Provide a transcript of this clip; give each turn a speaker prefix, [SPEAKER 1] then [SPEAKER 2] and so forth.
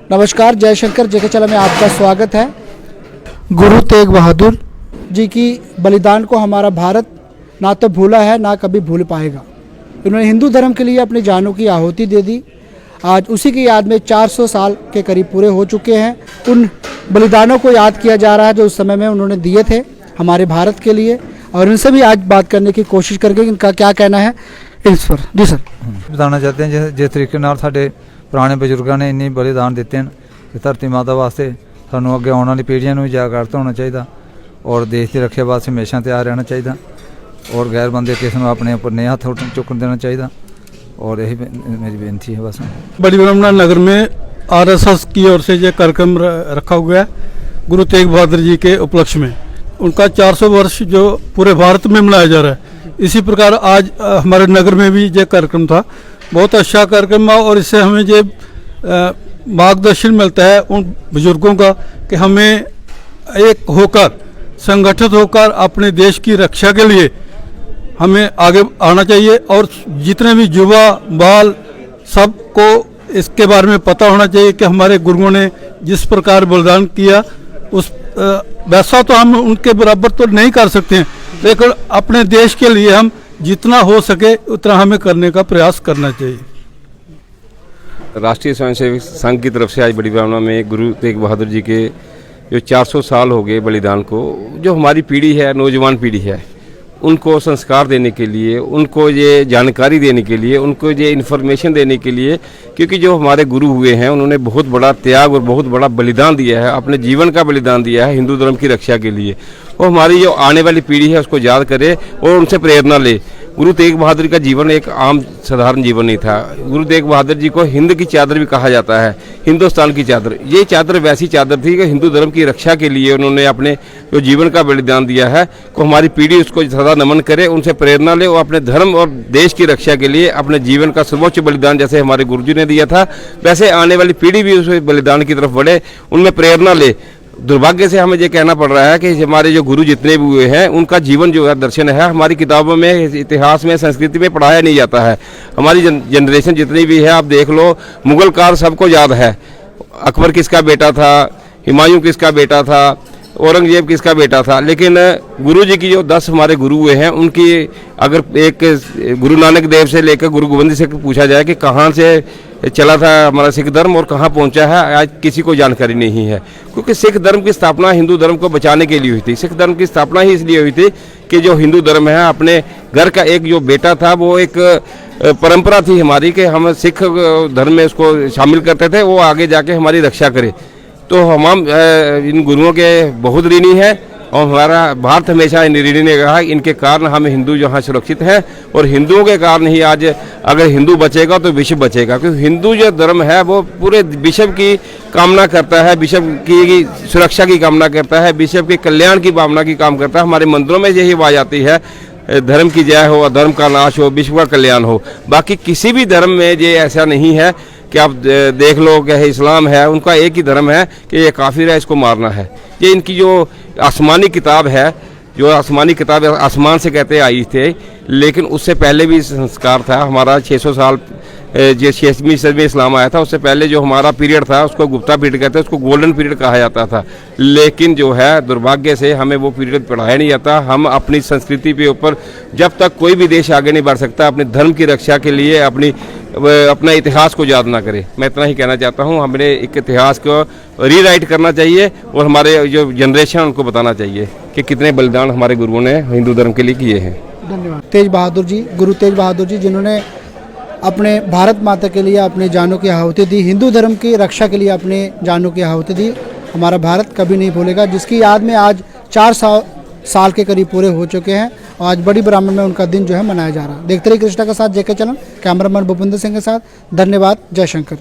[SPEAKER 1] नमस्कार, जयशंकर जेके चला में आपका स्वागत है। गुरु तेग बहादुर जी की बलिदान को हमारा भारत ना तो भूला है ना कभी भूल पाएगा। उन्होंने हिंदू धर्म के लिए अपनी जानों की आहुति दे दी। आज उसी की याद में 400 साल के करीब पूरे हो चुके हैं। उन बलिदानों को याद किया जा रहा है जो उस समय में उन्होंने दिए थे हमारे भारत के लिए, और उनसे भी आज बात करने की कोशिश करके इनका क्या कहना है इस पर। जी सर,
[SPEAKER 2] बताना चाहते हैं जिस तरीके नाल साडे पुराने बजुर्गों ने इन्नी बलिदान दिते हैं कि धरती माता वास्ते सानू अगे आने वाली पीढ़ियों को जागृत होना चाहिए और देश की रक्षा वास्ते हमेशा तैयार रहना चाहिए और गैर बंदे किसी को अपने ऊपर नहीं हथ चुकन देना चाहिए। और यही मेरी बेनती है बस।
[SPEAKER 3] बड़ी ब्रह्मणा नगर में आरएसएस की ओर से ये कार्यक्रम रखा हुआ है गुरु तेग बहादुर जी के उपलक्ष्य में। उनका 400 वर्ष जो पूरे भारत में मनाया जा रहा है, इसी प्रकार आज हमारे नगर में भी ये कार्यक्रम था। बहुत अच्छा कार्यक्रम है और इससे हमें ये मार्गदर्शन मिलता है उन बुजुर्गों का कि हमें एक होकर संगठित होकर अपने देश की रक्षा के लिए हमें आगे आना चाहिए और जितने भी युवा बाल सबको इसके बारे में पता होना चाहिए कि हमारे गुरुओं ने जिस प्रकार बलिदान किया उस वैसा तो हम उनके बराबर तो नहीं कर सकते हैं, लेकिन अपने देश के लिए हम जितना हो सके उतना हमें करने का प्रयास करना चाहिए।
[SPEAKER 4] राष्ट्रीय स्वयंसेवक संघ की तरफ से आज बड़ी ब्राह्मणा में गुरु तेग बहादुर जी के जो 400 साल हो गए बलिदान को, जो हमारी पीढ़ी है, नौजवान पीढ़ी है, उनको संस्कार देने के लिए, उनको ये जानकारी देने के लिए, उनको ये इन्फॉर्मेशन देने के लिए, क्योंकि जो हमारे गुरु हुए हैं उन्होंने बहुत बड़ा त्याग और बहुत बड़ा बलिदान दिया है, अपने जीवन का बलिदान दिया है हिंदू धर्म की रक्षा के लिए। और हमारी जो आने वाली पीढ़ी है उसको याद करे और उनसे प्रेरणा ले। गुरु तेग बहादुर का जीवन एक आम साधारण जीवन नहीं था। गुरु तेग बहादुर जी को हिंद की चादर भी कहा जाता है, हिंदुस्तान की चादर। ये चादर वैसी चादर थी कि हिंदू धर्म की रक्षा के लिए उन्होंने अपने जो जीवन का बलिदान दिया है, को हमारी पीढ़ी उसको सदा नमन करे, उनसे प्रेरणा ले और अपने धर्म और देश की रक्षा के लिए अपने जीवन का सर्वोच्च बलिदान जैसे हमारे गुरुजी ने दिया था, वैसे आने वाली पीढ़ी भी उस बलिदान की तरफ बढ़े, उनमें प्रेरणा ले। दुर्भाग्य से हमें ये कहना पड़ रहा है कि हमारे जो गुरु जितने भी हुए हैं उनका जीवन जो है दर्शन है हमारी किताबों में, इतिहास में, संस्कृति में पढ़ाया नहीं जाता है। हमारी जनरेशन जितनी भी है, आप देख लो, मुगल काल सबको याद है। अकबर किसका बेटा था, हुमायूं किसका बेटा था, औरंगजेब किसका बेटा था, लेकिन गुरु जी की जो 10 हमारे गुरु हुए हैं उनकी अगर एक गुरु नानक देव से लेकर गुरु गोविंद से पूछा जाए कि कहाँ से चला था हमारा सिख धर्म और कहाँ पहुँचा है, आज किसी को जानकारी नहीं है। क्योंकि सिख धर्म की स्थापना हिंदू धर्म को बचाने के लिए हुई थी। सिख धर्म की स्थापना ही इसलिए हुई थी कि जो हिंदू धर्म है, अपने घर का एक जो बेटा था, वो एक परंपरा थी हमारी कि हम सिख धर्म में उसको शामिल करते थे, वो आगे जाके हमारी रक्षा करे। तो हम इन गुरुओं के बहुत ऋणी हैं और हमारा भारत हमेशा इन ऋणी ने कहा इनके कारण हम हिंदू यहाँ सुरक्षित हैं और हिंदुओं के कारण ही आज अगर हिंदू बचेगा तो विश्व बचेगा। क्योंकि हिंदू जो धर्म है वो पूरे विश्व की कामना करता है, विश्व की सुरक्षा की कामना करता है, विश्व के कल्याण की भावना की काम करता है। हमारे मंदिरों में यही आवाज़ आती है, धर्म की जय हो, अधर्म का नाश हो, विश्व का कल्याण हो। बाकी किसी भी धर्म में ये ऐसा नहीं है कि आप देख लो कि इस्लाम है, उनका एक ही धर्म है कि ये काफिर है, इसको मारना है। ये इनकी जो आसमानी किताब है, जो आसमानी किताब आसमान से कहते आई थे, लेकिन उससे पहले भी संस्कार था हमारा। 600 साल जो 6वीं सदी में इस्लाम आया था, उससे पहले जो हमारा पीरियड था उसको गुप्ता पीरियड कहते हैं, उसको गोल्डन पीरियड कहा जाता था। लेकिन जो है दुर्भाग्य से हमें वो पीरियड पढ़ाया नहीं जाता। हम अपनी संस्कृति के ऊपर, जब तक कोई भी देश आगे नहीं बढ़ सकता अपने धर्म की रक्षा के लिए अपना इतिहास को याद ना करे। मैं इतना ही कहना चाहता हूँ, हमें एक इतिहास को रीराइट करना चाहिए और हमारे जो जनरेशन उनको बताना चाहिए कि कितने बलिदान हमारे गुरुओं ने हिंदू धर्म के लिए किए हैं।
[SPEAKER 1] धन्यवाद। तेज बहादुर जी, गुरु तेज बहादुर जी, जिन्होंने अपने भारत माता के लिए अपने जानों की आहुति दी, हिंदू धर्म की रक्षा के लिए अपने जानों की आहुति दी, हमारा भारत कभी नहीं भूलेगा। जिसकी याद में आज 400 साल के करीब पूरे हो चुके हैं। आज बड़ी ब्राह्मण में उनका दिन जो है मनाया जा रहा है। देखते रहिए कृष्णा के साथ जेके चलन, कैमरामैन भूपिंदर सिंह के साथ। धन्यवाद। जयशंकर।